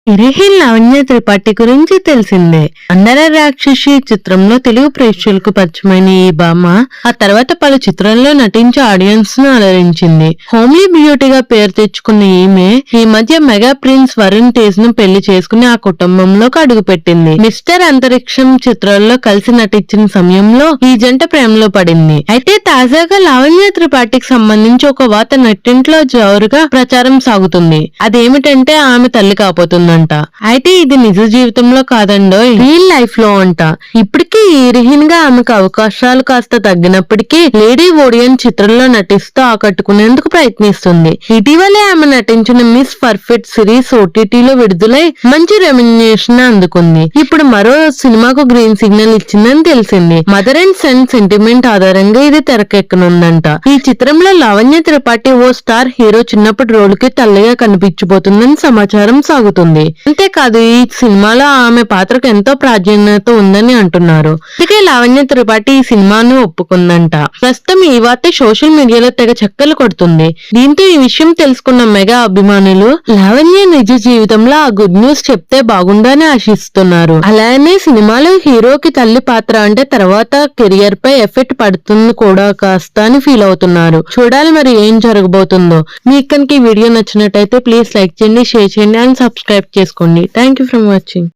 Heroine Lavanya Tripathi గురించి తెలిసిందే. అందర రాక్షసి చిత్రంలో తెలుగు ప్రేక్షకులకు పరిచయమైన ఈ భామ ఆ తర్వాత పలు చిత్రాల్లో నటించి ఆడియన్స్ ను అలరించింది. హోమ్లీ బ్యూటీగా పేరు తెచ్చుకున్న ఈమె ఈ మధ్య మెగా ప్రిన్స్ వరుణ్ తేజ్ ను పెళ్లి చేసుకుని ఆ కుటుంబంలోకి అడుగుపెట్టింది. మిస్టర్ అంతరిక్షం చిత్రాల్లో కలిసి నటించిన సమయంలో ఈ జంట ప్రేమలో పడింది. అయితే తాజాగా లావణ్య త్రిపాఠికి సంబంధించి ఒక వార్త నెట్టింట్లో జోరుగా ప్రచారం సాగుతుంది. అదేమిటంటే ఆమె తల్లి కాబోతుందంట. అయితే ఇది నిజ జీవితంలో కాదండో, రియల్ లైఫ్ లో అంట. ఇప్పటికీ హీరోయిన్ గా ఆమెకు అవకాశాలు కాస్త తగ్గినప్పటికీ లేడీ ఓడియన్ చిత్రంలో నటిస్తూ ఆకట్టుకునేందుకు ప్రయత్నిస్తుంది. ఇటీవలే ఆమె నటించిన మిస్ పర్ఫెక్ట్ సిరీస్ ఓటీటీలో విడుదలై మంచి రెమ్యునరేషన్ అందుకుంది. ఇప్పుడు మరో సినిమాకు గ్రీన్ సిగ్నల్ ఇచ్చిందని తెలిసింది. మదర్ అండ్ సన్ సెంటిమెంట్ ఆధారంగా ఇది తెరకెక్కనుందంట. ఈ చిత్రంలో లావణ్య త్రిపాఠి ఓ స్టార్ హీరో చిన్నప్పటి రోలుకి తల్లిగా కనిపించబోతుందని సమాచారం సాగుతుంది. అంతేకాదు ఈ సినిమాలో ఆమె పాత్రకు ఎంతో ప్రాధాన్యత ఉందని అంటున్నారు. అందుకే లావణ్య త్రిపాఠి ఈ సినిమాను ఒప్పుకుందంట. ప్రస్తుతం ఈ వార్త సోషల్ మీడియాలో తెగ చక్కర్లు కొడుతుంది. దీంతో ఈ విషయం తెలుసుకున్న మెగా అభిమానులు లావణ్య నిజ జీవితంలో ఆ గుడ్ న్యూస్ చెప్తే బాగుండని ఆశిస్తున్నారు. అలానే సినిమాలో హీరోకి తల్లి పాత్ర అంటే తర్వాత కెరియర్ పై ఎఫెక్ట్ పడుతుంది కూడా కాస్త అని ఫీల్ అవుతున్నారు. చూడాలి మరి ఏం జరగబోతుందో. మీకు కనుక ఈ వీడియో నచ్చినట్టయితే ప్లీజ్ లైక్ చేయండి, షేర్ చేయండి అండ్ సబ్స్క్రైబ్ చేసుకోండి. Thank you for watching.